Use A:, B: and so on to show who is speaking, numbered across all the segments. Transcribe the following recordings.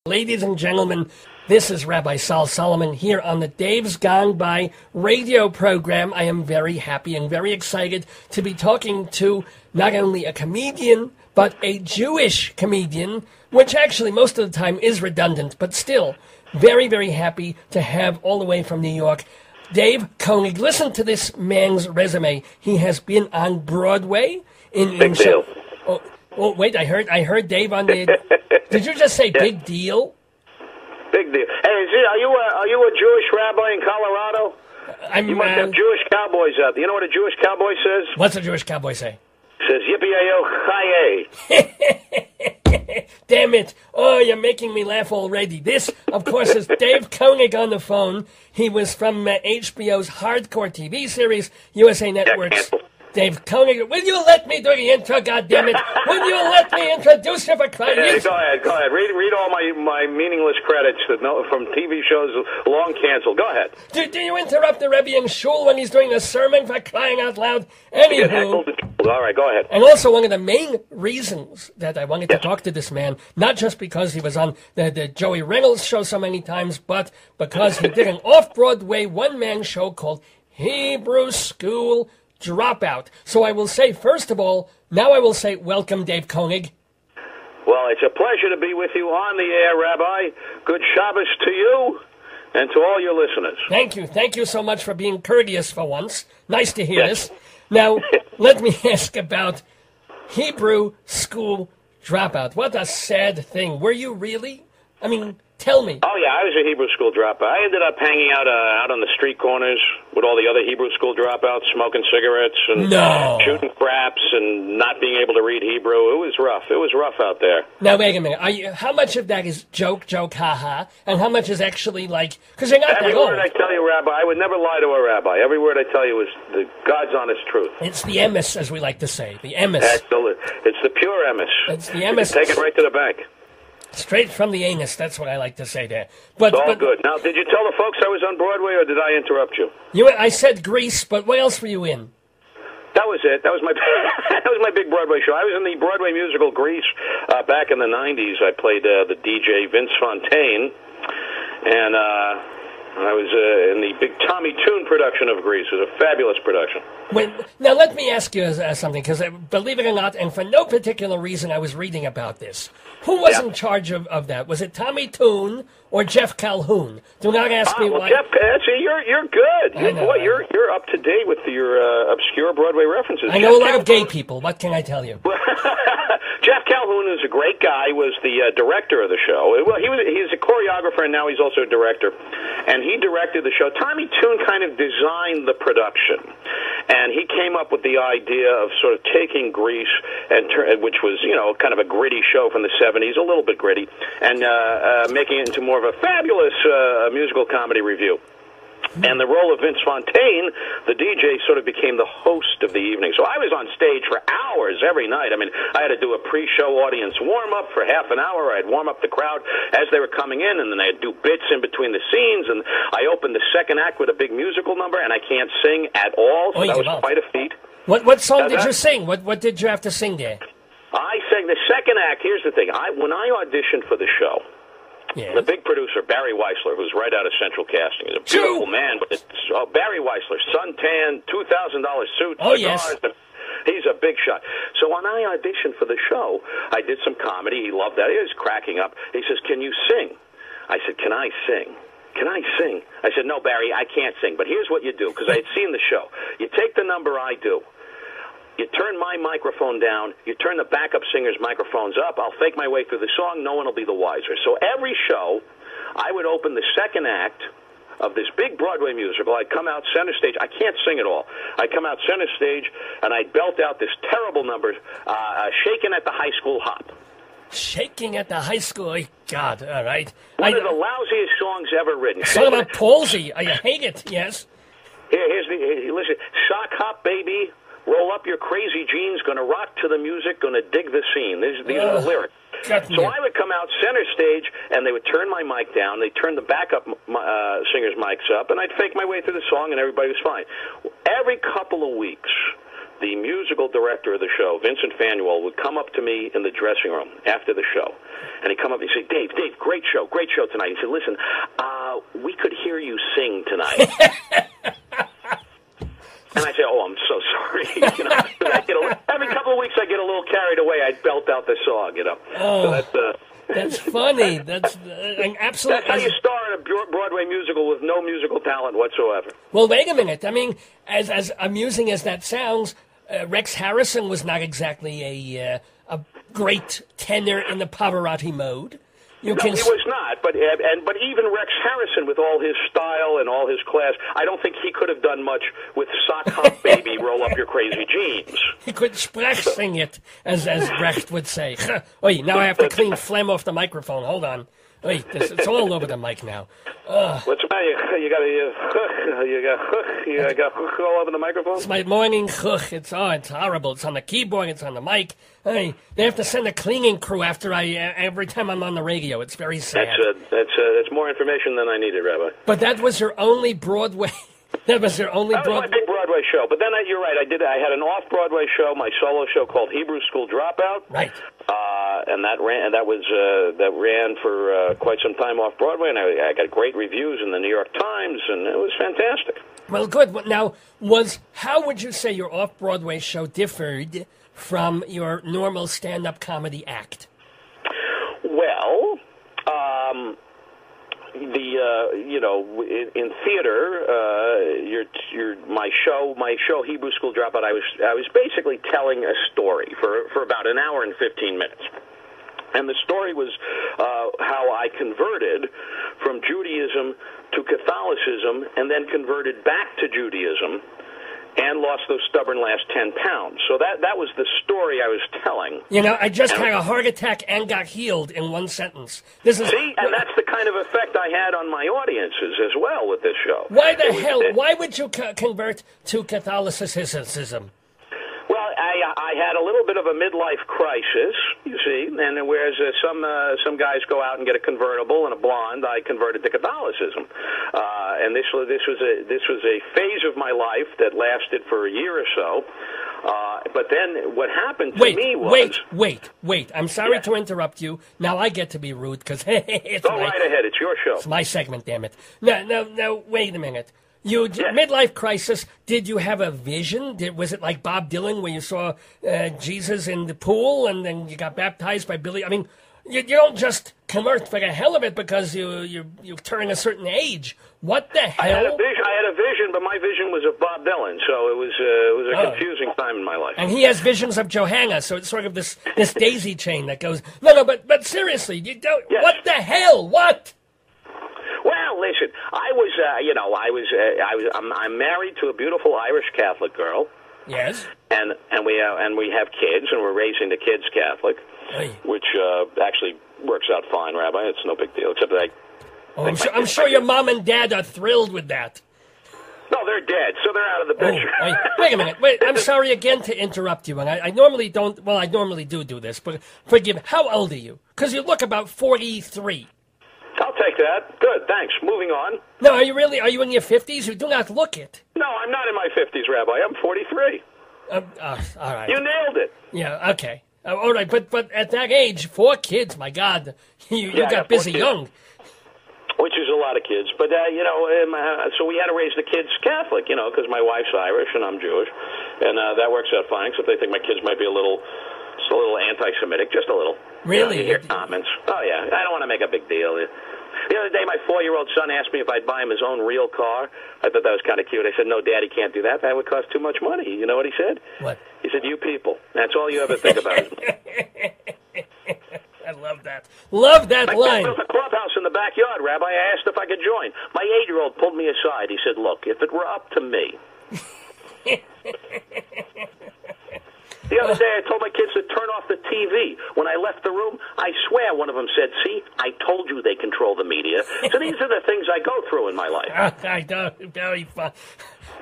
A: Ladies and gentlemen, this is Rabbi Sol Solomon here on the Dave's Gone By radio program. I am very happy and very excited to be talking to not only a comedian, but a Jewish comedian, which actually most of the time is redundant, but still very, very happy to have all the way from New York, Dave Konig. Listen to this man's resume. He has been on Broadway.
B: Big deal.
A: Oh, wait, I heard Dave on the... Did you just say big deal?
B: Big deal. Hey, are you a Jewish rabbi in Colorado? You must have Jewish cowboys out there. You know what a Jewish cowboy says?
A: What's a Jewish cowboy say?
B: Says yippee-yi-yo, chaye.
A: Damn it. Oh, you're making me laugh already. This, of course, is Dave Konig on the phone. He was from HBO's hardcore TV series, USA Network's Dave Konig. Will you let me do the intro, goddammit? Will you let me introduce you for crying out loud?
B: Go ahead. Read all my meaningless credits from TV shows long canceled. Go ahead.
A: Do you interrupt the Rebbe in shul when he's doing a sermon, for crying out loud? Anywho.
B: All right, go ahead.
A: And also one of the main reasons that I wanted to talk to this man, not just because he was on the Joey Reynolds show so many times, but because he did an off-Broadway one-man show called Hebrew School Dropout. So I will say, first of all, now I will say, welcome, Dave Konig.
B: Well, it's a pleasure to be with you on the air, Rabbi. Good Shabbos to you and to all your listeners.
A: Thank you. Thank you so much for being courteous for once. Nice to hear this. Now, let me ask about Hebrew School Dropout. What a sad thing. Were you really? I mean, tell me.
B: Oh, yeah, I was a Hebrew school dropout. I ended up hanging out on the street corners with all the other Hebrew school dropouts, smoking cigarettes and shooting craps and not being able to read Hebrew. It was rough. It was rough out there.
A: Now, wait a minute. How much of that is joke, haha, and how much is actually like... Because you're not
B: Every
A: that old.
B: word I tell you, Rabbi, I would never lie to a rabbi. Every word I tell you is the God's honest truth.
A: It's the emes, as we like to say. The emes.
B: It's the pure emes.
A: It's the emes.
B: Take it right to the bank.
A: Straight from the anus, that's what I like to say there.
B: But good. Now, did you tell the folks I was on Broadway, or did I interrupt you?
A: I said Grease, but what else were you in?
B: That was it. That was my that was my big Broadway show. I was in the Broadway musical Grease back in the 90s. I played the DJ Vince Fontaine, and I was in the big Tommy Tune production of Grease. It was a fabulous production.
A: Now, let me ask you something, because believe it or not, and for no particular reason, I was reading about this. Who was in charge of that? Was it Tommy Tune or Jeff Calhoun? Do not ask me why.
B: Jeff, see, you're good. You're up to date with your obscure Broadway references.
A: I know a lot of gay people. What can I tell you?
B: Jeff Calhoun is a great guy. Was the director of the show. Well, he's a choreographer, and now he's also a director. And he directed the show. Tommy Tune kind of designed the production, and he came up with the idea of sort of taking Grease, which was kind of a gritty show from the 70s, a little bit gritty, and making it into more of a fabulous musical comedy review. And the role of Vince Fontaine, the DJ, sort of became the host of the evening. So I was on stage for hours every night. I mean, I had to do a pre-show audience warm-up for half an hour. I'd warm up the crowd as they were coming in, and then I'd do bits in between the scenes. And I opened the second act with a big musical number, and I can't sing at all, so that was quite a feat.
A: What song did you sing? What did you have to sing there?
B: I sang the second act. Here's the thing. When I auditioned for the show, the big producer, Barry Weissler, who's right out of Central Casting, he's a beautiful man. But Barry Weissler, suntan, $2,000 suit, cigars. He's a big shot. So when I auditioned for the show, I did some comedy. He loved that. He was cracking up. He says, "Can you sing?" I said, "Can I sing? Can I sing?" I said, "No, Barry, I can't sing. But here's what you do," because I had seen the show. You take the number I do. You turn my microphone down, you turn the backup singer's microphones up, I'll fake my way through the song, no one will be the wiser. So every show, I would open the second act of this big Broadway musical. I'd come out center stage. I can't sing at all. I'd come out center stage, and I'd belt out this terrible number, Shaking at the High School Hop.
A: Shaking at the High School? God, all right.
B: One of the lousiest songs ever written.
A: Song about palsy. I hate it, yes.
B: Here, listen. Sock hop, baby. Roll up your crazy jeans, gonna rock to the music, gonna dig the scene. These are the lyrics. So I would come out center stage, and they would turn my mic down. They'd turn the backup singer's mics up, and I'd fake my way through the song, and everybody was fine. Every couple of weeks, the musical director of the show, Vincent Fanuel, would come up to me in the dressing room after the show, and he'd come up and he'd say, Dave, great show tonight. He said, listen, we could hear you sing tonight. And I say, oh, I'm so sorry. Every couple of weeks I get a little carried away. I belt out the song,
A: Oh, so that's funny. That's absolutely.
B: That's how you star in a Broadway musical with no musical talent whatsoever.
A: Well, wait a minute. I mean, as amusing as that sounds, Rex Harrison was not exactly a great tenor in the Pavarotti mode.
B: No, he was not. But even Rex Harrison, with all his style and all his class, I don't think he could have done much with Sock Hop Baby, Roll Up Your Crazy Jeans.
A: He could sprechsing it, as Brecht would say. Wait, now I have to clean phlegm off the microphone. Hold on. Wait, it's all over the mic now.
B: What's the matter? You got all over the microphone?
A: It's my morning it's horrible. It's on the keyboard. It's on the mic. Hey, they have to send a cleaning crew every time I'm on the radio. It's very sad.
B: That's more information than I needed, Rabbi.
A: But that was your only Broadway. That was my
B: big Broadway show. But then you're right. I had an off-Broadway show, my solo show called Hebrew School Dropout.
A: Right.
B: And that ran for quite some time off Broadway, and I got great reviews in the New York Times, and it was fantastic.
A: Well, good. Now, how would you say your off-Broadway show differed from your normal stand-up comedy act?
B: Well, in theater, my show Hebrew School Dropout, I was basically telling a story for about an hour and 15 minutes. And the story was how I converted from Judaism to Catholicism and then converted back to Judaism and lost those stubborn last 10 pounds. So that was the story I was telling.
A: I just had a heart attack and got healed in one sentence.
B: And that's the kind of effect I had on my audiences as well with this show.
A: Why would you convert to Catholicism?
B: Well, I had a little bit of a midlife crisis, you see, and whereas some guys go out and get a convertible and a blonde, I converted to Catholicism, and this was a phase of my life that lasted for a year or so. But then what happened to me was...
A: Wait. I'm sorry to interrupt you. Now I get to be rude because it's
B: Go right ahead. It's your show.
A: It's my segment, damn it. No, wait a minute. Midlife crisis, did you have a vision? Was it like Bob Dylan where you saw Jesus in the pool and then you got baptized by Billy? I mean, you don't just convert for the hell of it because you turn a certain age. What the hell?
B: I had a vision, but my vision was of Bob Dylan, so it was a confusing time in my life.
A: And he has visions of Johanna, so it's sort of this daisy chain that goes. No, but seriously, you don't. Yes. What the hell? What?
B: Well, listen, I'm married to a beautiful Irish Catholic girl.
A: Yes.
B: And we have kids, and we're raising the kids Catholic, which actually works out fine, Rabbi. It's no big deal, except that
A: I'm sure your mom and dad are thrilled with that.
B: No, they're dead, so they're out of the picture.
A: Wait a minute. I'm sorry again to interrupt you, and I normally don't. Well, I normally do this, but forgive me. How old are you? Because you look about 43.
B: I'll take that. Good, thanks. Moving on.
A: No, are you really? Are you in your 50s? You do not look it.
B: No, I'm not in my 50s, Rabbi. I'm 43.
A: All right.
B: You nailed it.
A: Yeah, okay. All right, but at that age, 4 kids, my God, you got busy young.
B: Which is a lot of kids. But, so we had to raise the kids Catholic, because my wife's Irish and I'm Jewish. And that works out fine, except they think my kids might be a little anti-Semitic, just a little.
A: Really?
B: You hear comments. Oh, yeah. I don't want to make a big deal. The other day, my 4-year-old son asked me if I'd buy him his own real car. I thought that was kind of cute. I said, no, Daddy can't do that. That would cost too much money. You know what he said?
A: What?
B: He said, you people. That's all you ever think about.
A: I love that. Love that line.
B: There was a clubhouse in the backyard, Rabbi. I asked if I could join. My 8-year-old pulled me aside. He said, look, if it were up to me... The other day, I told my kids to turn off the TV. When I left the room, I swear one of them said, see, I told you they control the media. So these are the things I go through in my life.
A: I know. Very fun.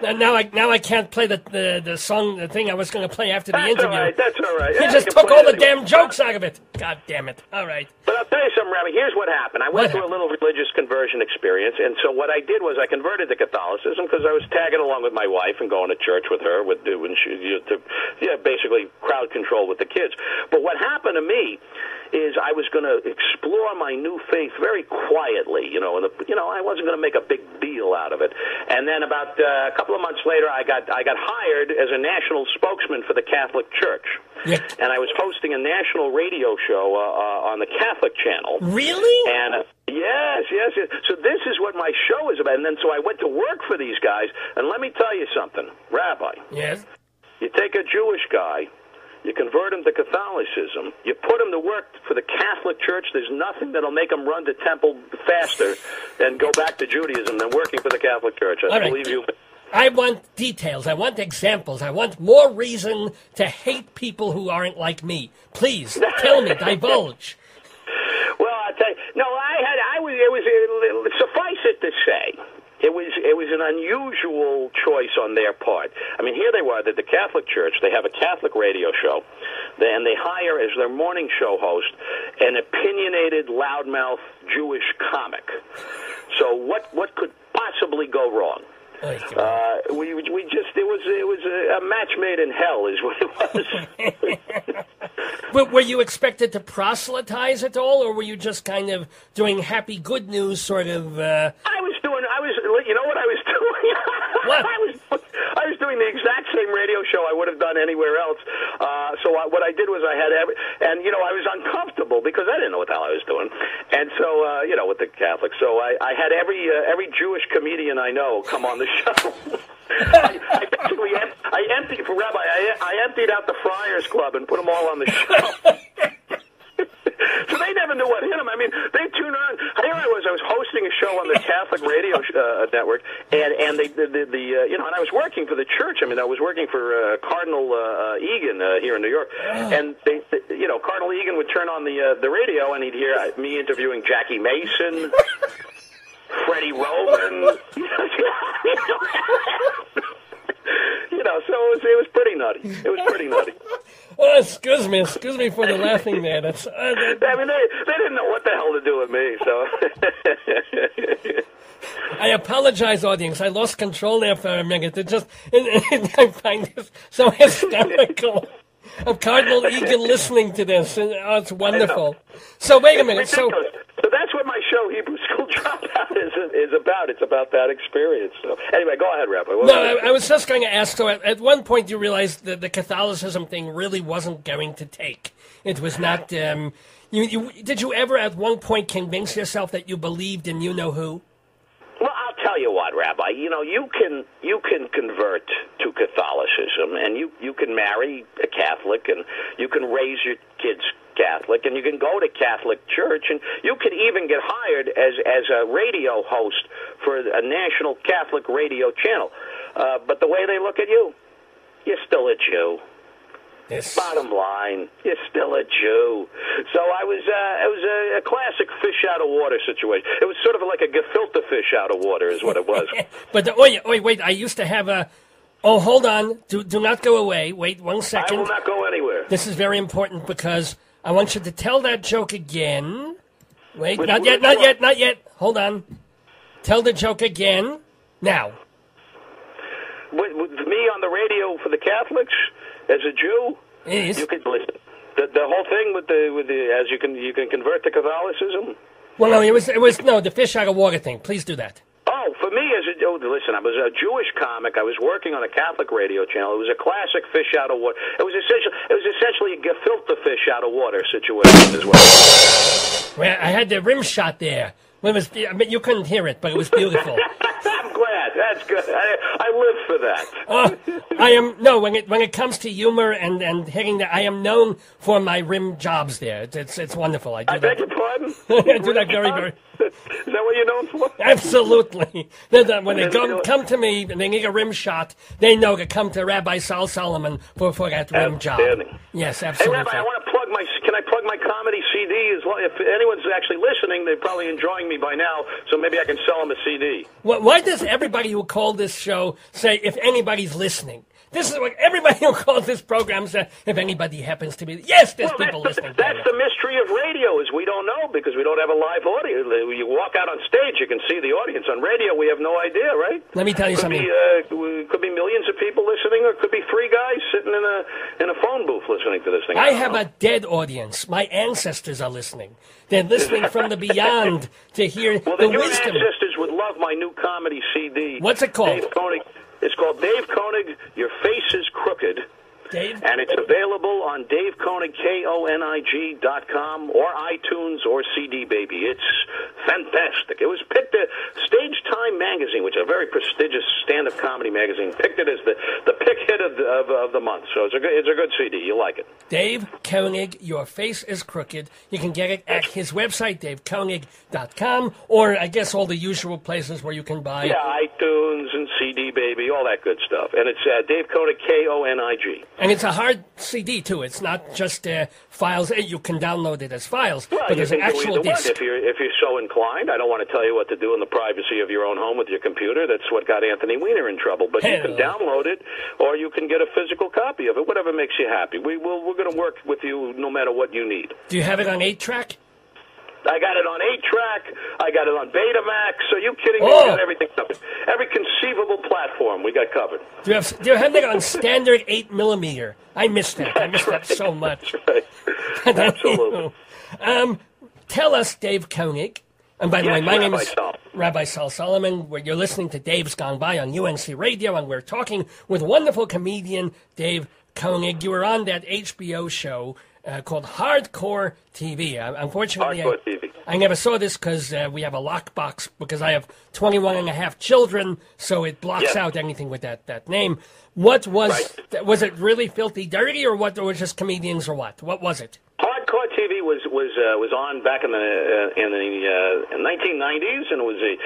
A: Now I can't play the song, the thing I was going to play after the interview.
B: That's all right.
A: You just took all the damn jokes out of it. God damn it. All right.
B: But I'll tell you something, Rabbi. Here's what happened. I went through a little religious conversion experience, and so what I did was I converted to Catholicism because I was tagging along with my wife and going to church with her basically crowd control with the kids. But what happened to me is I was going to explore my new faith very quietly, I wasn't going to make a big deal out of it. And then about a couple of months later, I got hired as a national spokesman for the Catholic Church. Yeah. And I was hosting a national radio show on the Catholic channel.
A: Really?
B: And yes. So this is what my show is about. And then so I went to work for these guys, and let me tell you something, Rabbi.
A: Yes?
B: You take a Jewish guy, you convert him to Catholicism, you put him to work for the Catholic Church, there's nothing that'll make him run to temple faster and go back to Judaism than working for the Catholic Church. I believe you.
A: I want details. I want examples. I want more reason to hate people who aren't like me. Please, tell me, divulge.
B: Well, I'll tell you, suffice it to say, it was an unusual choice on their part. I mean, here they were, the Catholic Church. They have a Catholic radio show, and they hire as their morning show host an opinionated, loudmouth Jewish comic. So what could possibly go wrong? It was a match made in hell, is what it was.
A: But were you expected to proselytize at all, or were you just kind of doing happy good news sort of?
B: You know what I was doing?
A: What?
B: I was doing the exact same radio show I would have done anywhere else. What I did was I was uncomfortable because I didn't know what the hell I was doing. And so, with the Catholics. So I had every Jewish comedian I know come on the show. I emptied out the Friars Club and put them all on the show. So they never knew what hit them. I mean, they tuned on. Here I was hosting a show on the Catholic radio network, and I was working for the church. I mean, I was working for Cardinal Egan here in New York, and Cardinal Egan would turn on the radio, and he'd hear me interviewing Jackie Mason, Freddie Roman. So it was pretty nutty. It was pretty nutty.
A: Oh, excuse me for the laughing there. That's.
B: I mean, they didn't know what the hell to do with me. So.
A: I apologize, audience. I lost control there for a minute. I find this so hysterical. Of Cardinal Egan listening to this. It's wonderful. So wait a minute. So
B: that's what my show, Hebrew School Dropout, is about. It's about that experience. So anyway, go ahead, Rabbi.
A: I was just going to ask. So at one point, you realized that the Catholicism thing really wasn't going to take. It was not. Did you ever at one point convince yourself that you believed in you know who?
B: Well, I'll tell you what, Rabbi. You can convert to Catholicism, and you can marry a Catholic, and you can raise your kids Catholic, and you can go to Catholic church, and you can even get hired as a radio host for a national Catholic radio channel. But the way they look at you, you're still a Jew.
A: Yes.
B: Bottom line, you're still a Jew. So it was a classic fish out of water situation. It was sort of like a gefilte fish out of water is what it was.
A: But wait, I used to have a... Oh, hold on. Do not go away. Wait 1 second.
B: I will not go anywhere.
A: This is very important because I want you to tell that joke again. Wait, not yet. Hold on. Tell the joke again. Now.
B: With me on the radio for the Catholics? As a Jew,
A: yes.
B: You could listen. The whole thing with the as you can convert to Catholicism.
A: Well, no, it was the fish out of water thing. Please do that.
B: Oh, for me listen, I was a Jewish comic. I was working on a Catholic radio channel. It was a classic fish out of water. It was essentially a gefilte fish out of water situation as well.
A: Well, I had the rim shot there. You couldn't hear it, but it was beautiful.
B: I'm glad. That's good. I live for that.
A: When it comes to humor and hitting I am known for my rim jobs there. It's wonderful. I
B: beg your pardon?
A: I do that very, very...
B: Is that what you're known for?
A: Absolutely. When they come to me and they need a rim shot, they know to come to Rabbi Sol Solomon for that rim job. Yes, absolutely.
B: Hey, Rabbi, I want to plug can I plug my comedy CD. If anyone's actually listening, they're probably enjoying me by now, so maybe I can sell them a CD.
A: Why does everybody who called this show say, if anybody's listening? This is what everybody who calls this program says, if anybody happens to be... Yes, there's people listening.
B: That's the mystery of radio, is we don't know, because we don't have a live audience. You walk out on stage, you can see the audience. On radio, we have no idea, right?
A: Let me tell you something.
B: Could be millions of people listening, or it could be three guys sitting in a phone booth listening to this thing.
A: I have a dead audience. My ancestors are listening. They're listening from the beyond to hear the wisdom.
B: Your ancestors would love my new comedy CD.
A: What's it called?
B: Dave Konig. It's called Dave Konig, Your Face is Crooked.
A: Dave?
B: And it's available on DaveKonig.com or iTunes or CD Baby. It's fantastic. It was picked at Stage Time magazine, which is a very prestigious stand-up comedy magazine, picked it as the pick hit of the month. So it's a good CD. You'll like it.
A: Dave Konig, Your Face is Crooked. You can get it at his website, DaveKonig.com, or I guess all the usual places where you can buy.
B: Yeah, iTunes and CD Baby, all that good stuff. And it's Dave Konig, Konig.
A: And it's a hard CD, too. It's not just files. You can download it as files,
B: well,
A: but there's an actual disc.
B: If you're so inclined, I don't want to tell you what to do in the privacy of your own home with your computer. That's what got Anthony Weiner in trouble. But you can download it, or you can get a physical copy of it, whatever makes you happy. We're going to work with you no matter what you need.
A: Do you have it on 8-track?
B: I got it on 8-track. I got it on Betamax. Are you kidding me? We got everything covered. Every conceivable platform we got covered.
A: Do you have it on standard 8mm? I missed that. I missed that so much.
B: That's right. Absolutely.
A: Tell us, Dave Konig. And by the way, my name is
B: Sol.
A: Rabbi Sol Solomon. You're listening to Dave's Gone By on UNC Radio, and we're talking with wonderful comedian Dave Konig. You were on that HBO show called Hardcore TV. Unfortunately,
B: Hardcore TV.
A: I never saw this because we have a lockbox because I have 21 and a half children, so it blocks out anything with that name. What was it really filthy dirty, or what? Or was just comedians, or what? What was it?
B: Hardcore TV was on back in the 1990s, and it was a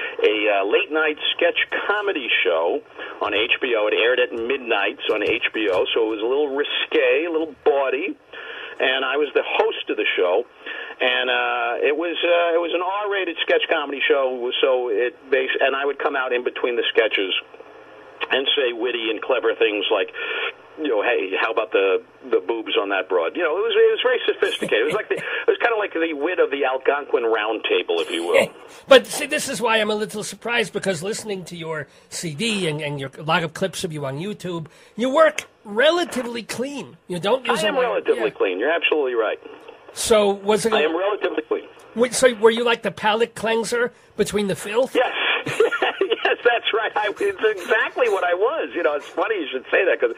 B: late night sketch comedy show on HBO. It aired at midnight on HBO, so it was a little risque, a little bawdy. And I was the host of the show, and it was an R-rated sketch comedy show. So and I would come out in between the sketches and say witty and clever things like, hey, how about the boobs on that broad? It was very sophisticated. It was kind of like the wit of the Algonquin Round Table, if you will.
A: But see, this is why I'm a little surprised, because listening to your CD and a lot of clips of you on YouTube, you work relatively clean. You don't use.
B: I am relatively clean. You're absolutely right.
A: So was it?
B: I am relatively clean.
A: So were you like the palate cleanser between the filth?
B: Yes. Yes, that's right. It's exactly what I was. It's funny you should say that, because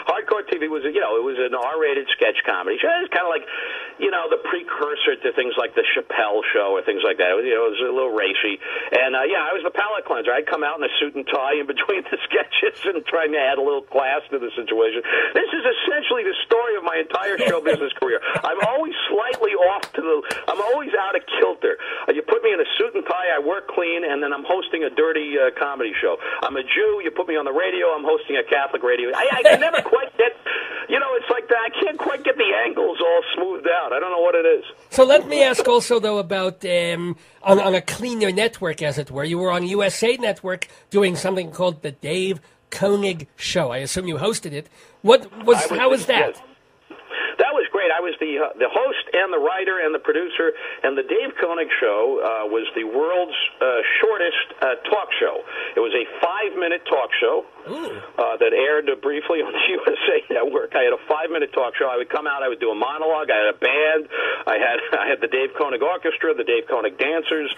B: Hardcore TV was, it was an R-rated sketch comedy show. It was kind of like, the precursor to things like the Chappelle Show or things like that. It was a little racy. And, I was the palate cleanser. I'd come out in a suit and tie in between the sketches and trying to add a little class to the situation. This is essentially the story of my entire show business career. I'm always slightly I'm always out of kilter. You put me in a suit and tie, I work clean, and then I'm hosting a dirty comedy show. I'm a Jew. You put me on the radio. I'm hosting a Catholic radio. I can never quite get, it's like that. I can't quite get the angles all smoothed out. I don't know what it is.
A: So let me ask also, though, about on a cleaner network, as it were. You were on USA Network doing something called the Dave Konig Show. I assume you hosted it. How was that?
B: Yes. That was great. I was the host and the writer and the producer, and the Dave Konig Show was the world's shortest talk show. It was a 5-minute talk show that aired briefly on the USA Network. I had a 5-minute talk show. I would come out, I would do a monologue. I had a band. I had the Dave Konig Orchestra, the Dave Konig Dancers,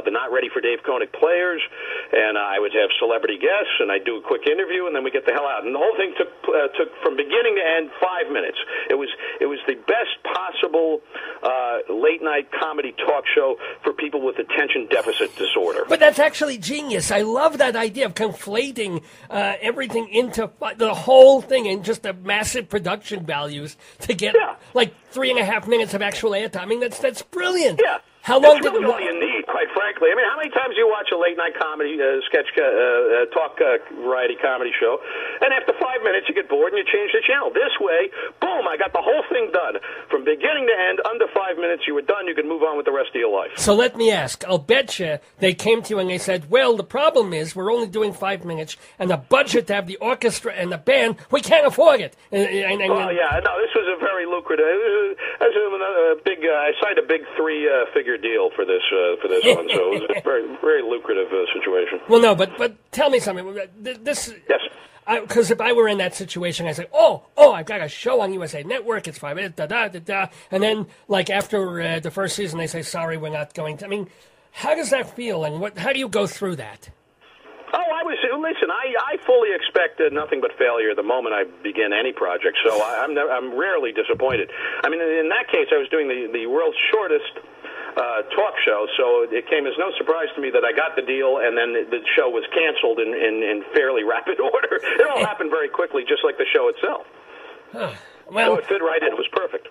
B: the Not Ready for Dave Konig Players, and I would have celebrity guests, and I'd do a quick interview, and then we get the hell out. And the whole thing took from beginning to end 5 minutes. It was the best possible late-night comedy talk show for people with attention deficit disorder.
A: But that's actually genius. I love that idea of conflating everything into the whole thing and just the massive production values to get like 3.5 minutes of actual airtime. I mean, that's brilliant.
B: Yeah.
A: How long
B: that's really all you need. quite frankly. I mean, how many times do you watch a late-night comedy, talk variety comedy show, and after 5 minutes you get bored and you change the channel? This way, boom, I got the whole thing done. From beginning to end, under 5 minutes, you were done. You could move on with the rest of your life.
A: So let me ask. I'll bet you they came to you and they said, well, the problem is we're only doing 5 minutes, and the budget to have the orchestra and the band, we can't afford it.
B: Well, yeah, no, this was a very lucrative. Another big. I signed a big three-figure deal for this one, so it was a very, very lucrative situation.
A: Well, no, but tell me something. This.
B: Yes.
A: Because if I were in that situation, I'd say, oh, I've got a show on USA Network. It's 5 minutes, da-da-da-da. And then, like, after the first season, they say, sorry, we're not going to. I mean, how does that feel, and how do you go through that?
B: Listen, I fully expect nothing but failure the moment I begin any project, so I'm rarely disappointed. I mean, in that case, I was doing the world's shortest talk show, so it came as no surprise to me that I got the deal, and then the show was canceled in fairly rapid order. It all happened very quickly, just like the show itself.
A: Well,
B: so it fit right in. It was perfect.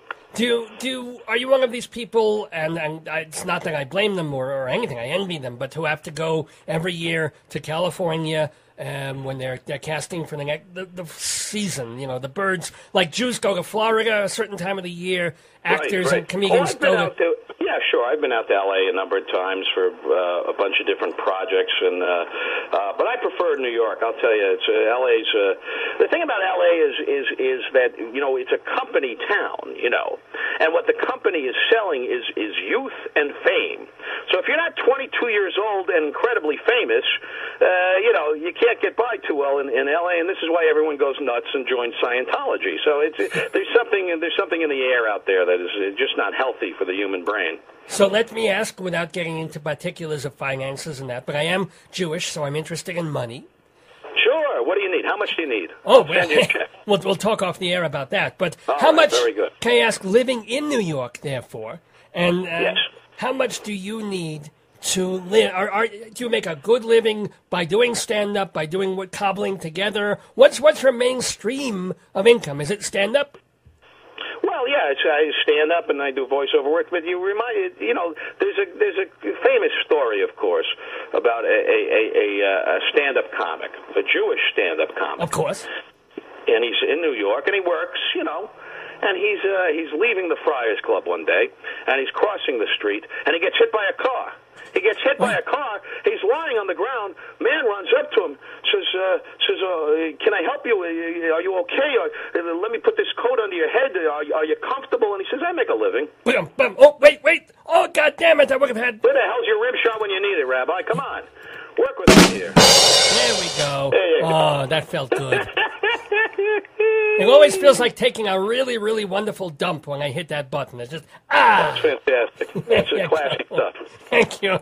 A: Are you one of these people, and it's not that I blame them or anything, I envy them, but who have to go every year to California when they're casting for the season, the birds, like Jews go to Florida a certain time of the year, actors
B: right.
A: and comedians go to...
B: Yeah, sure. I've been out to L.A. a number of times for a bunch of different projects, but I prefer New York. I'll tell you, it's L.A.'s. The thing about L.A. is that it's a company town, and what the company is selling is youth and fame. So if you're not 22 years old and incredibly famous, you can't get by too well in L.A. And this is why everyone goes nuts and joins Scientology. So there's something in the air out there that is just not healthy for the human brain.
A: So let me ask, without getting into particulars of finances and that, but I am Jewish, so I'm interested in money.
B: Sure. What do you need? How much do you need?
A: Oh, we'll talk off the air about that. But how much,
B: very good.
A: Can I ask, living in New York, therefore, and
B: yes.
A: How much do you need to live? Do you make a good living by doing stand-up, by doing cobbling together? What's your main stream of income? Is it stand-up?
B: Well, yeah, I stand up and I do voiceover work. But there's a famous story, of course, about a stand-up comic, a Jewish stand-up comic.
A: Of course.
B: And he's in New York, and he works, and he's leaving the Friars Club one day, and he's crossing the street, and he gets hit by a car. He gets hit by a car. He's lying on the ground. Man runs up to him, says, "Can I help you? Are you okay? Let me put this coat under your head. Are you comfortable?" And he says, "I make a living."
A: Oh, wait! Oh, God damn it! I would have had.
B: Where the hell's your rib shot when you need it, Rabbi? Come on, work with me here.
A: There we go. Oh, that felt good. It always feels like taking a really, really wonderful dump when I hit that button. It's just,
B: That's fantastic. That's classic stuff.
A: Thank you.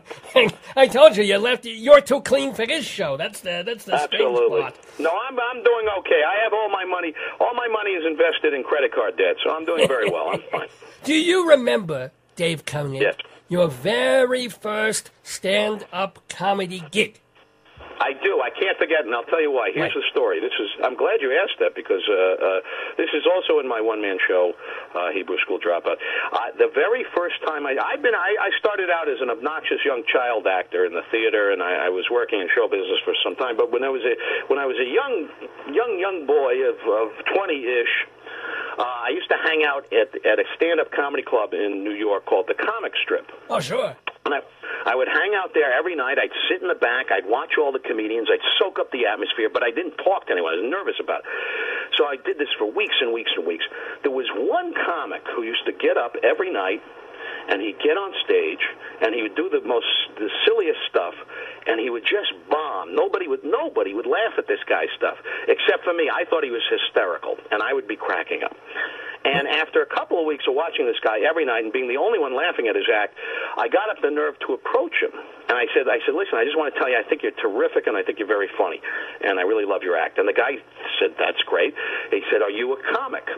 A: I told you, you're too clean for this show. That's the
B: Absolutely.
A: strange part.
B: No, I'm doing okay. I have all my money. All my money is invested in credit card debt, so I'm doing very well. I'm fine.
A: Do you remember, Dave Konig,
B: yes.
A: your very first stand-up comedy gig?
B: I do. I can't forget, and I'll tell you why. Here's the story. I'm glad you asked that because this is also in my one-man show, Hebrew School Dropout. The very first time I started out as an obnoxious young child actor in the theater, and I was working in show business for some time. But when I was a young boy of 20-ish. I used to hang out at a stand-up comedy club in New York called the Comic Strip.
A: Oh, sure.
B: And I would hang out there every night. I'd sit in the back. I'd watch all the comedians. I'd soak up the atmosphere, but I didn't talk to anyone. I was nervous about it. So I did this for weeks and weeks and weeks. There was one comic who used to get up every night, and he'd get on stage, and he would do the silliest stuff, and he would just bomb. Nobody would laugh at this guy's stuff, except for me. I thought he was hysterical, and I would be cracking up. And after a couple of weeks of watching this guy every night and being the only one laughing at his act, I got up the nerve to approach him. And I said, listen, I just want to tell you, I think you're terrific, and I think you're very funny, and I really love your act. And the guy said, that's great. He said, are you a comic?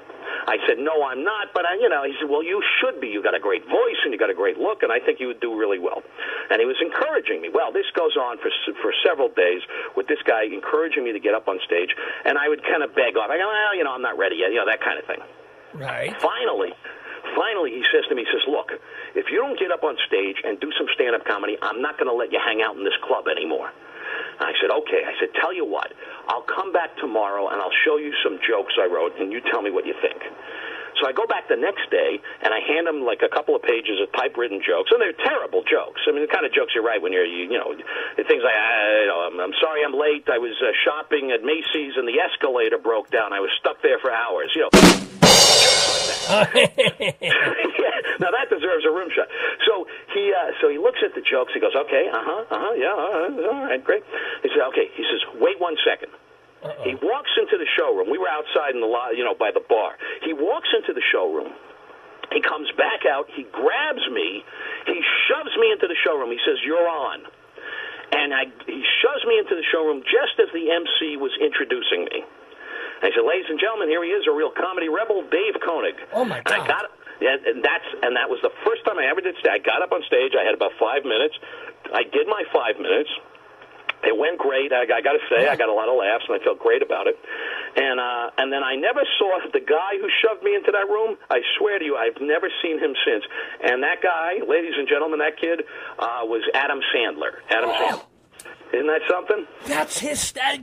B: I said, no, I'm not, but he said, well, you should be. You got a great voice, and you got a great look, and I think you would do really well. And he was encouraging me. Well, this goes on for several days with this guy encouraging me to get up on stage, and I would kind of beg off. I go, well, I'm not ready yet, that kind of thing.
A: Right.
B: Finally, finally he says to me, he says, look, if you don't get up on stage and do some stand-up comedy, I'm not going to let you hang out in this club anymore. And I said, okay. I said, tell you what, I'll come back tomorrow and I'll show you some jokes I wrote, and you tell me what you think. So I go back the next day, and I hand him like a couple of pages of typewritten jokes, and they're terrible jokes. I mean, the kind of jokes you write when you're, the things like, I'm sorry I'm late. I was shopping at Macy's, and the escalator broke down. I was stuck there for hours. Yeah, now that deserves a room shot. So he looks at the jokes. He goes, okay, yeah, all right, great. He said, okay. He says, wait 1 second. Uh-oh. He walks into the showroom. We were outside in the by the bar. He walks into the showroom. He comes back out. He grabs me. He shoves me into the showroom. He says, "You're on." And he shoves me into the showroom just as the MC was introducing me. I said, "Ladies and gentlemen, here he is, a real comedy rebel, Dave Konig."
A: Oh my God!
B: And that was the first time I ever did stage. I got up on stage. I had about 5 minutes. I did my 5 minutes. It went great. I got to say, I got a lot of laughs, and I felt great about it. And then I never saw the guy who shoved me into that room. I swear to you, I've never seen him since. And that guy, ladies and gentlemen, that kid was Adam Sandler. Sandler. Isn't that something?
A: That's his. I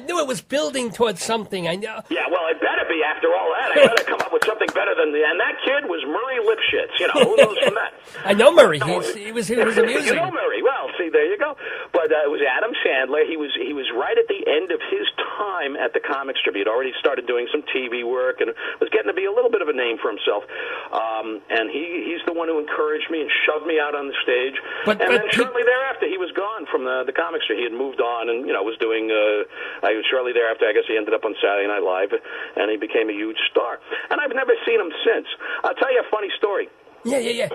A: knew it was building towards something. I know.
B: Yeah, well, it better be after all that. I better come up with something better than and that kid was Murray Lipschitz. Who knows from that?
A: I know Murray. He was amusing.
B: You know Murray. Well, see, there you go. But it was Adam Sandler. He was right at the end of his time at the comic strip. He had already started doing some TV work and was getting to be a little bit of a name for himself. And he's the one who encouraged me and shoved me out on the stage. Then shortly thereafter, he was gone from the comic strip. He had moved on and was doing. Shortly thereafter, I guess he ended up on Saturday Night Live, and he became a huge star. And I've never seen him since. I'll tell you a funny story.
A: Yeah.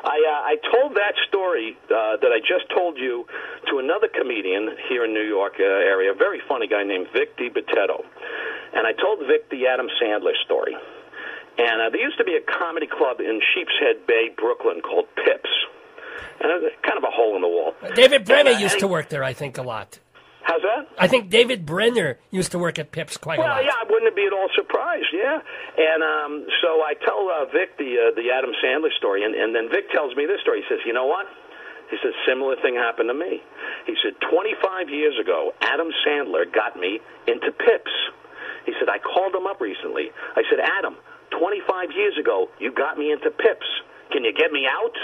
B: I told that story that I just told you to another comedian here in New York area, a very funny guy named Vic DiBitetto. And I told Vic the Adam Sandler story. And there used to be a comedy club in Sheepshead Bay, Brooklyn, called Pips. And it was kind of a hole in the wall.
A: David Brenner used to work there, I think, a lot.
B: How's that?
A: I think David Brenner used to work at Pips quite a lot.
B: Well, yeah, I wouldn't be at all surprised, yeah. And so I tell Vic the Adam Sandler story, and then Vic tells me this story. He says, you know what? He says, similar thing happened to me. He said, 25 years ago, Adam Sandler got me into Pips. He said, I called him up recently. I said, Adam, 25 years ago, you got me into Pips. Can you get me out?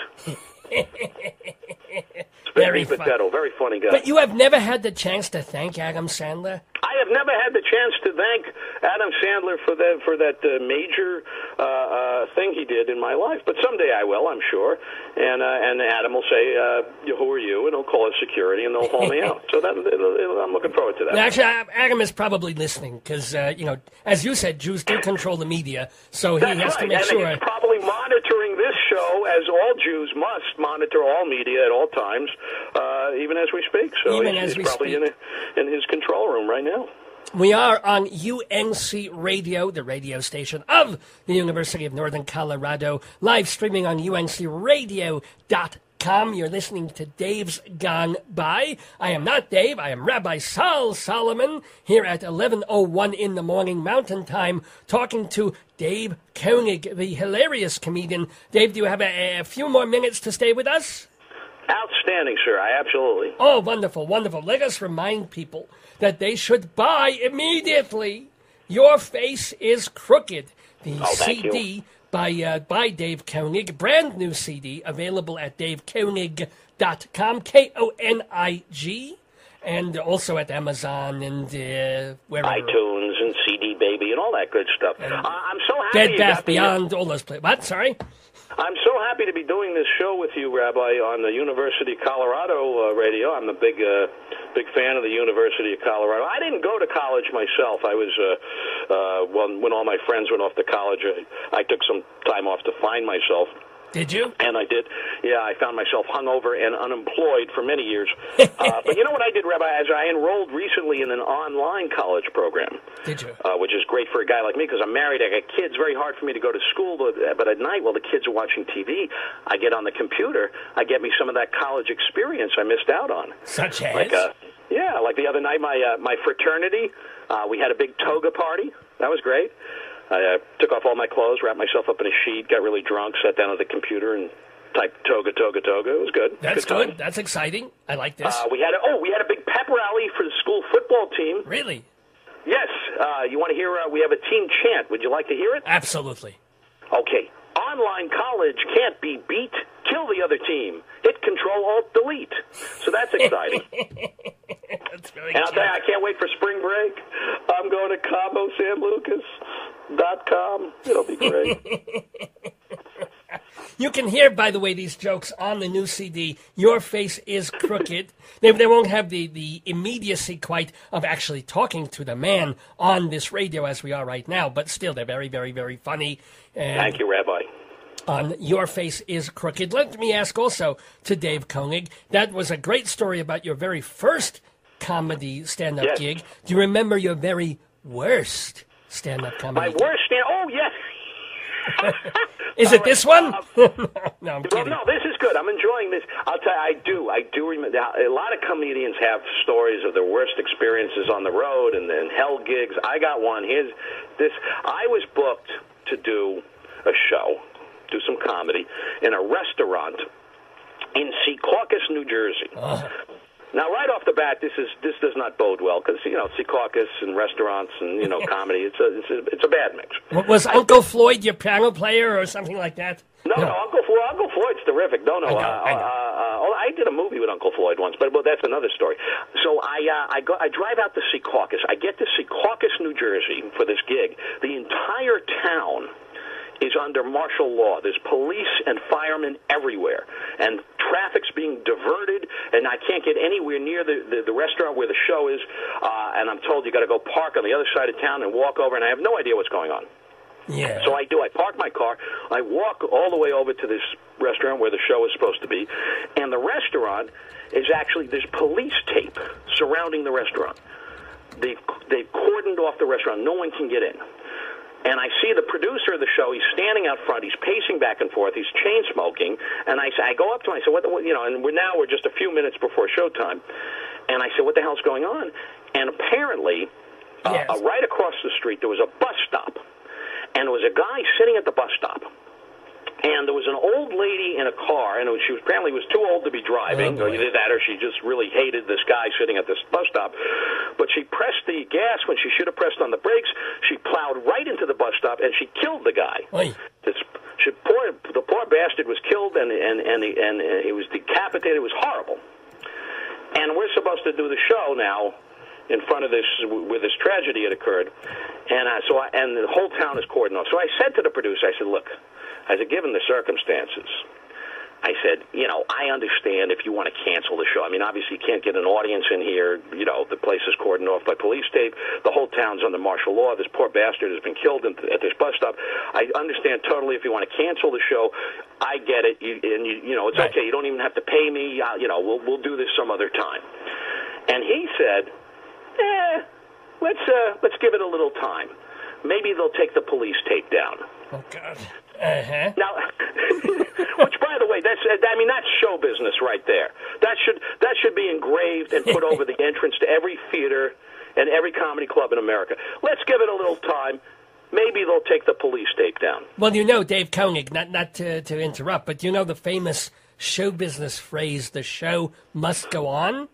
B: Very funny guy.
A: But you have never had the chance to thank Adam Sandler?
B: I have never had the chance to thank Adam Sandler for that major thing he did in my life. But someday I will, I'm sure. And Adam will say, who are you? And he'll call his security, and they'll haul me out. So I'm looking forward to that.
A: Well, actually, Adam is probably listening because, as you said, Jews do control the media. So he has to make sure.
B: He's probably monitoring this show, as all Jews must monitor all media at all times, even as we speak. So he's probably in his control room right now.
A: We are on UNC Radio, the radio station of the University of Northern Colorado, live streaming on uncradio.com. You're listening to Dave's Gone By. I am not Dave. I am Rabbi Sol Solomon here at 11:01 in the morning Mountain Time, talking to Dave Konig, the hilarious comedian. Dave, do you have a few more minutes to stay with us?
B: Outstanding, sir. Absolutely.
A: Oh, wonderful, wonderful. Let us remind people that they should buy immediately Your Face is Crooked, the CD by Dave Konig, brand new CD, available at davekonig.com, Konig, and also at Amazon and wherever.
B: iTunes and CD Baby and all that good stuff. I'm so happy.
A: Dead Bath Beyond, all those places. What? Sorry?
B: I'm so happy to be doing this show with you, Rabbi, on the University of Colorado radio. I'm a big fan of the University of Colorado. I didn't go to college myself. I was when all my friends went off to college, I took some time off to find myself.
A: Did you?
B: And I did. Yeah, I found myself hungover and unemployed for many years. But you know what I did, Rabbi? As I enrolled recently in an online college program.
A: Did you?
B: Which is great for a guy like me because I'm married. I got kids. Very hard for me to go to school. But at night, while the kids are watching TV, I get on the computer. I get me some of that college experience I missed out on.
A: Such as?
B: Like the other night, my fraternity, we had a big toga party. That was great. I took off all my clothes, wrapped myself up in a sheet, got really drunk, sat down at the computer, and typed toga, toga, toga. It was good.
A: That's good. That's exciting. I like this.
B: We had a big pep rally for the school football team.
A: Really?
B: Yes. You want to hear? We have a team chant. Would you like to hear it?
A: Absolutely.
B: Okay. Online college can't be beat. Kill the other team. Hit Control Alt Delete. So that's exciting.
A: That's very
B: and I'll tell you, I can't wait for spring break. I'm going to CaboSanLucas.com. It'll be great.
A: You can hear, by the way, these jokes on the new CD, Your Face is Crooked. They won't have the immediacy quite of actually talking to the man on this radio as we are right now, but still, they're very, very, very funny. And
B: thank you, Rabbi.
A: On Your Face is Crooked. Let me ask also to Dave Konig, that was a great story about your very first comedy stand-up gig. Do you remember your very worst stand-up comedy gig?
B: My worst oh, yes.
A: Is it this one? No, I'm kidding.
B: No, this is good. I'm enjoying this. I'll tell you, I do remember. A lot of comedians have stories of their worst experiences on the road and then hell gigs. I got one. I was booked to do a show, do some comedy, in a restaurant in Secaucus, New Jersey. Now, right off the bat, this does not bode well because Secaucus and restaurants and comedy. It's a bad mix.
A: Was Uncle Floyd your piano player or something like that?
B: No, Uncle Floyd's terrific. No. I did a movie with Uncle Floyd once, but that's another story. So I drive out to Secaucus. I get to Secaucus, New Jersey for this gig. The entire town is under martial law. There's police and firemen everywhere, and traffic's being diverted, and I can't get anywhere near the restaurant where the show is, and I'm told you got to go park on the other side of town and walk over, and I have no idea what's going on.
A: Yeah.
B: So I do. I park my car. I walk all the way over to this restaurant where the show is supposed to be, and the restaurant is actually, there's police tape surrounding the restaurant. They've cordoned off the restaurant. No one can get in. And I see the producer of the show. He's standing out front. He's pacing back and forth. He's chain smoking. And I go up to him. I said, "What? And we're just a few minutes before showtime." And I said, "What the hell's going on?" And apparently, right across the street, there was a bus stop, and there was a guy sitting at the bus stop. And there was an old lady in a car, and she apparently was too old to be driving. Or either that, or she just really hated this guy sitting at this bus stop. But she pressed the gas when she should have pressed on the brakes. She plowed right into the bus stop, and she killed the guy. The poor bastard was killed, and he was decapitated. It was horrible. And we're supposed to do the show now in front of this, where this tragedy had occurred, and the whole town is cordoned off. So I said to the producer, I said, "Look," I said, "given the circumstances," I said, "I understand if you want to cancel the show. I mean, obviously you can't get an audience in here. The place is cordoned off by police tape. The whole town's under martial law. This poor bastard has been killed at this bus stop. I understand totally if you want to cancel the show. I get it. It's okay. You don't even have to pay me. We'll do this some other time." And he said, let's give it a little time. Maybe they'll take the police tape down.
A: Oh, God.
B: Now, which, by the way, that's show business right there. That should be engraved and put over the entrance to every theater and every comedy club in America. Let's give it a little time. Maybe they'll take the police tape down. Well,
A: Dave Konig, not to interrupt, but the famous show business phrase, "the show must go on"?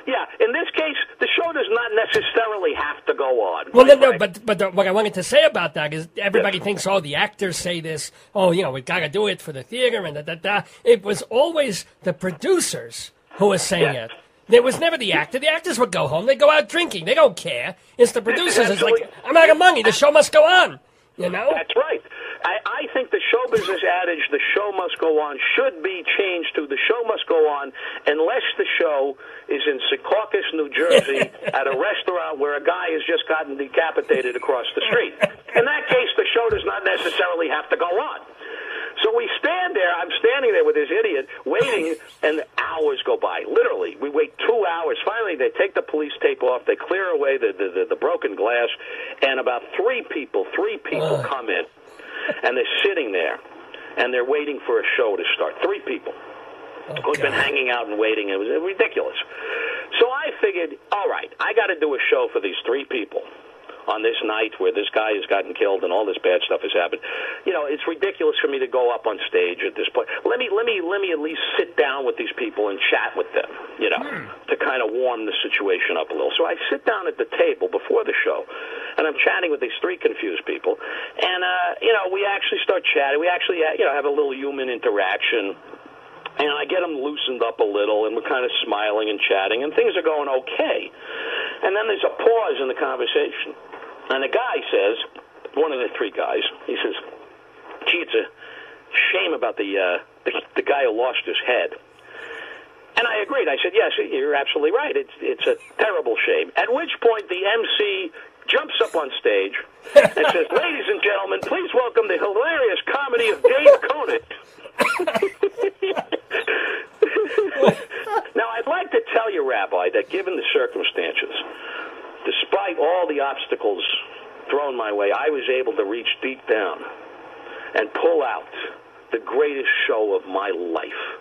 B: Yeah, in this case, the show does not necessarily have to go on.
A: Well, but what I wanted to say about that is everybody thinks, the actors say this, we got to do it for the theater, and da-da-da. It was always the producers who were saying it. There was never the actor. The actors would go home. They go out drinking. They don't care. It's the producers. It's like, I'm out of money. The show must go on.
B: That's right. I think the show business adage, "the show must go on," should be changed to "the show must go on unless the show is in Secaucus, New Jersey, at a restaurant where a guy has just gotten decapitated across the street." In that case, the show does not necessarily have to go on. So we stand there. I'm standing there with this idiot waiting, and hours go by. Literally, we wait 2 hours. Finally, they take the police tape off. They clear away the broken glass, and about three people come in, and they're sitting there, and they're waiting for a show to start. 3 people who've been hanging out and waiting. It was ridiculous. So I figured, all right, I got to do a show for these 3 people on this night where this guy has gotten killed and all this bad stuff has happened. You know, it's ridiculous for me to go up on stage at this point. Let me at least sit down with these people and chat with them, you know, to kind of warm the situation up a little. So I sit down at the table before the show, and I'm chatting with these three confused people, and, you know, we actually start chatting. We actually, you know, have a little human interaction. And I get them loosened up a little, and we're kind of smiling and chatting, and things are going okay. And then there's a pause in the conversation. And the guy says, one of the three guys, he says, gee, it's a shame about the guy who lost his head. And I agreed. I said, yes, you're absolutely right. It's a terrible shame. At which point the MC jumps up on stage and says, ladies and gentlemen, please welcome the hilarious comedy of Dave Konig. Now, I'd like to tell you, Rabbi, that given the circumstances, despite all the obstacles thrown my way, I was able to reach deep down and pull out the greatest show of my life.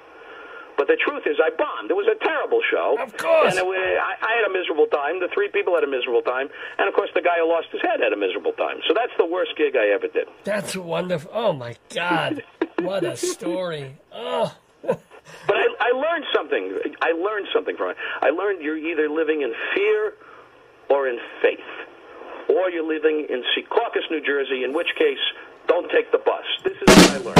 B: But the truth is, I bombed. It was a terrible show.
A: Of course.
B: And I had a miserable time. The three people had a miserable time. And, of course, the guy who lost his head had a miserable time. So that's the worst gig I ever did.
A: That's wonderful. Oh, my God. What a story. Oh.
B: But I learned something. I learned something from it. I learned you're either living in fear or in faith. Or you're living in Secaucus, New Jersey, in which case, don't take the bus. This is what I learned.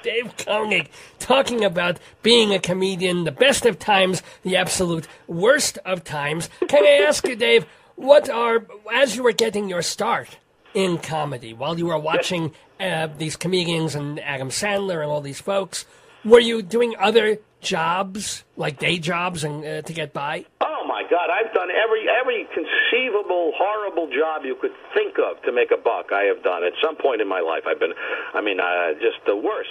A: Dave Konig talking about being a comedian, the best of times, the absolute worst of times. Can I ask you, Dave, as you were getting your start in comedy, while you were watching these comedians and Adam Sandler and all these folks, were you doing other jobs, like day jobs, and to get by?
B: Oh my God! I've done every conceivable horrible job you could think of to make a buck. I have done at some point in my life. Just the worst,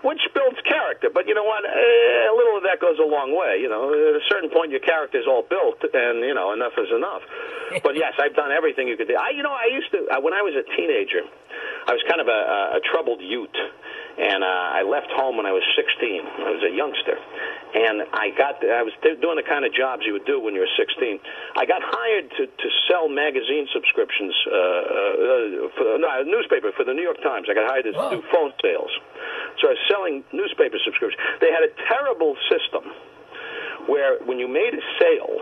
B: which builds character. But you know what? A little of that goes a long way. You know, at a certain point, your character is all built, and you know, enough is enough. But yes, I've done everything you could do. I used to when I was a teenager, I was kind of a troubled youth. And I left home when I was 16. I was a youngster. And I was doing the kind of jobs you would do when you were 16. I got hired to sell magazine subscriptions, a newspaper for the New York Times. I got hired to do phone sales. So I was selling newspaper subscriptions. They had a terrible system where when you made a sale,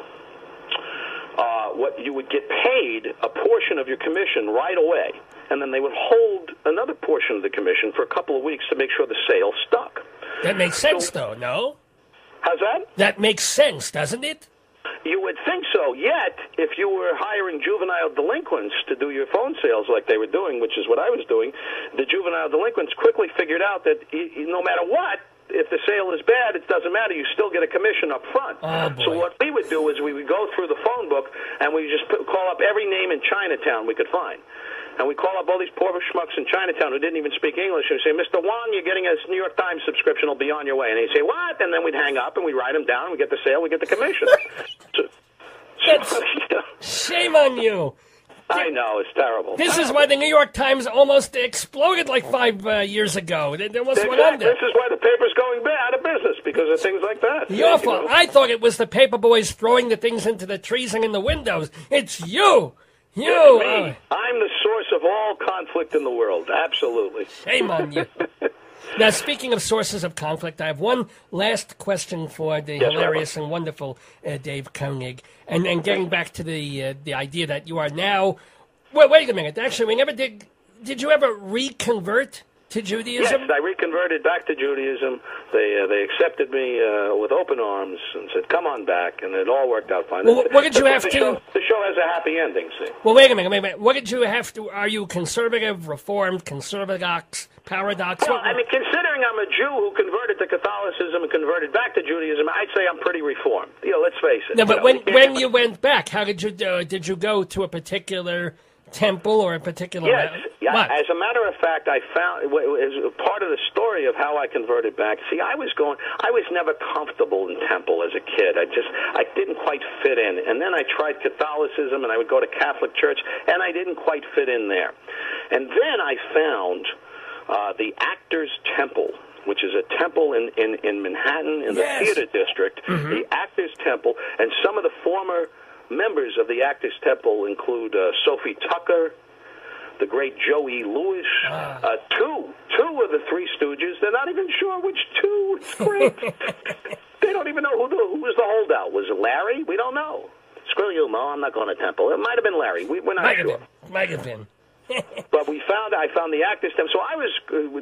B: what you would get paid a portion of your commission right away. And then they would hold another portion of the commission for a couple of weeks to make sure the sale stuck.
A: That makes sense, though, no?
B: How's that?
A: That makes sense, doesn't it?
B: You would think so. Yet, if you were hiring juvenile delinquents to do your phone sales like they were doing, which is what I was doing, the juvenile delinquents quickly figured out that no matter what, if the sale is bad, it doesn't matter. You still get a commission up front.
A: Oh, boy.
B: So what we would do is we would go through the phone book, and we would just call up every name in Chinatown we could find. And we call up all these poor schmucks in Chinatown who didn't even speak English, and we say, Mr. Wong, you're getting a New York Times subscription. It'll be on your way. And he'd say, what? And then we'd hang up, and we'd write them down, and we get the sale, we get the commission.
A: Shame on you.
B: I know, it's terrible.
A: This is why the New York Times almost exploded like 5 years ago. There was one under.
B: This is why the paper's going out of business, because of things like that.
A: Your fault. I thought it was the paper boys throwing the things into the trees and in the windows. It's you.
B: It's me. I'm the source of all conflict in the world. Absolutely.
A: Shame on you. Now, speaking of sources of conflict, I have one last question for the hilarious and wonderful Dave Konig. And getting back to the idea that you are now... Well, wait a minute. Actually, we never did... Did you ever reconvert to Judaism?
B: Yes, I reconverted back to Judaism. They accepted me with open arms and said, come on back, and it all worked out fine.
A: Well, what did you have to...
B: The show has a happy ending, see?
A: Well, wait a minute. What did you have to... Are you conservative, reformed, conservadox, paradox?
B: Well, I mean, considering I'm a Jew who converted to Catholicism and converted back to Judaism, I'd say I'm pretty reformed. You know, let's face it.
A: No, but when you went back, how did you do? Did you go to a particular temple or a particular...
B: Yes.
A: What?
B: As a matter of fact, I found, as part of the story of how I converted back, see, I was never comfortable in temple as a kid. I didn't quite fit in. And then I tried Catholicism, and I would go to Catholic church, and I didn't quite fit in there. And then I found the Actors Temple, which is a temple in Manhattan in the theater district, the Actors Temple, and some of the former members of the Actors Temple include Sophie Tucker, the great Joey Lewis, two of the Three Stooges. They're not even sure which two. It's great. They don't even know who was the holdout. Was it Larry? We don't know. Screw you, Mo. I'm not going to Temple. It might have been Larry. We're not sure.
A: Might have been.
B: But I found the Actors Temple. So I was,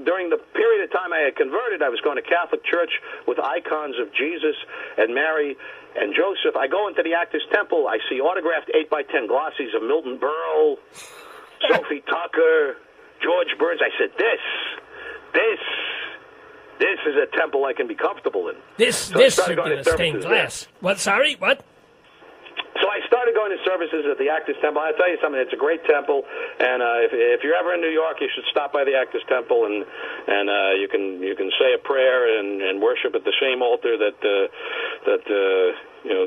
B: during the period of time I had converted, I was going to Catholic church with icons of Jesus and Mary and Joseph. I go into the Actors Temple. I see autographed 8x10 glossies of Milton Berle, Sophie Tucker, George Burns. I said, this is a temple I can be comfortable in.
A: This should be the stained glass. What? Sorry? What?
B: So I started going to services at the Actors Temple. I'll tell you something, it's a great temple, and if you're ever in New York, you should stop by the Actors Temple, and you can say a prayer and worship at the same altar that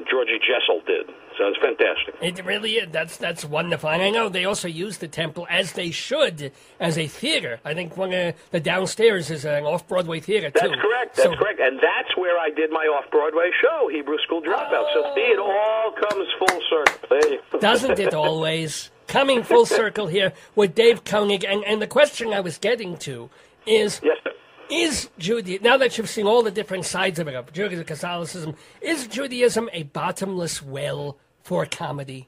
B: Georgie Jessel did. So it's fantastic.
A: It really is. That's wonderful. And I know they also use the temple, as they should, as a theater. I think one of the downstairs is an off-Broadway theater, too.
B: That's correct. That's correct. And that's where I did my off-Broadway show, Hebrew School Dropout. So see, it all comes full circle. There you go.
A: Doesn't it always? Coming full circle here with Dave Konig. And the question I was getting to is...
B: Yes, sir.
A: Is Judaism, now that you've seen all the different sides of it, of Judaism, Catholicism, is Judaism a bottomless well for comedy?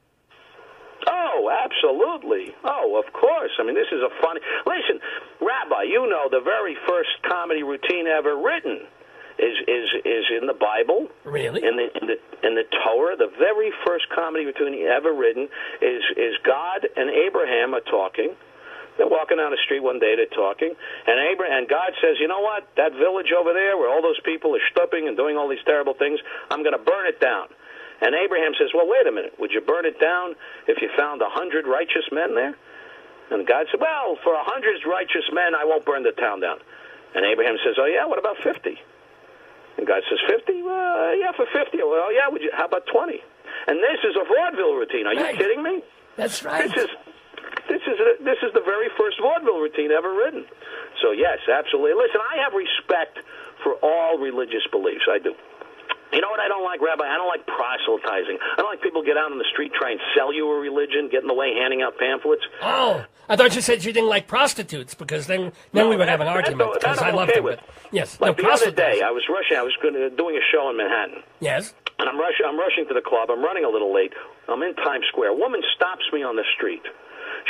B: Oh, absolutely. Oh, of course. I mean, this is a funny... Listen, Rabbi, you know the very first comedy routine ever written is in the Bible.
A: Really?
B: In the Torah, the very first comedy routine ever written is God and Abraham are talking. They're walking down the street one day, they're talking, and God says, you know what, that village over there where all those people are stooping and doing all these terrible things, I'm going to burn it down. And Abraham says, well, wait a minute, would you burn it down if you found 100 righteous men there? And God said, well, for 100 righteous men, I won't burn the town down. And Abraham says, oh, yeah, what about 50? And God says, 50? Yeah, for 50. Well, yeah, how about 20? And this is a vaudeville routine. Are you kidding me?
A: That's right.
B: This is the very first vaudeville routine ever written. So, yes, absolutely. Listen, I have respect for all religious beliefs. I do. You know what I don't like, Rabbi? I don't like proselytizing. I don't like people get out on the street, try and sell you a religion, get in the way handing out pamphlets.
A: Oh, I thought you said you didn't like prostitutes, because then we would have an argument, because I love them. But, yes,
B: like the other day, I was rushing. I was doing a show in Manhattan.
A: Yes.
B: And I'm rushing to the club. I'm running a little late. I'm in Times Square. A woman stops me on the street.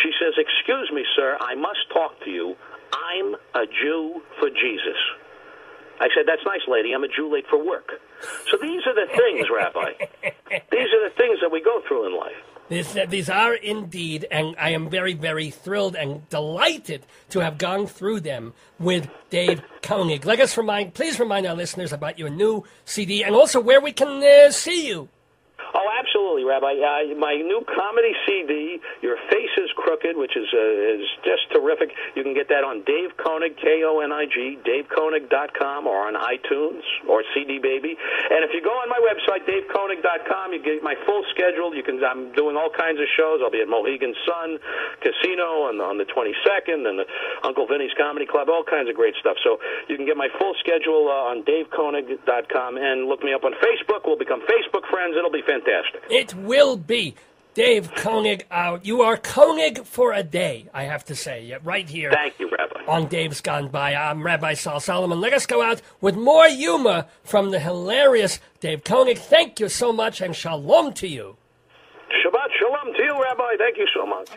B: She says, excuse me, sir, I must talk to you. I'm a Jew for Jesus. I said, that's nice, lady. I'm a Jew late for work. So these are the things, Rabbi. These are the things that we go through in life.
A: These are indeed, and I am very, very thrilled and delighted to have gone through them with Dave Konig. Please remind our listeners about your new CD and also where we can see you.
B: Oh, absolutely, Rabbi. My new comedy CD, Your Face is Crooked, which is just terrific. You can get that on Dave Konig, Konig, DaveKonig.com, or on iTunes or CD Baby. And if you go on my website, DaveKonig.com, you get my full schedule. I'm doing all kinds of shows. I'll be at Mohegan Sun Casino on the 22nd, and the Uncle Vinny's Comedy Club, all kinds of great stuff. So you can get my full schedule on DaveKonig.com, and look me up on Facebook. We'll become Facebook friends. It'll be fantastic.
A: It will be. Dave Konig, you are Konig for a day, I have to say, right here.
B: Thank you, Rabbi.
A: On Dave's Gone By. I'm Rabbi Sol Solomon. Let us go out with more humor from the hilarious Dave Konig. Thank you so much, and shalom to you.
B: Shabbat shalom to you, Rabbi. Thank you so much.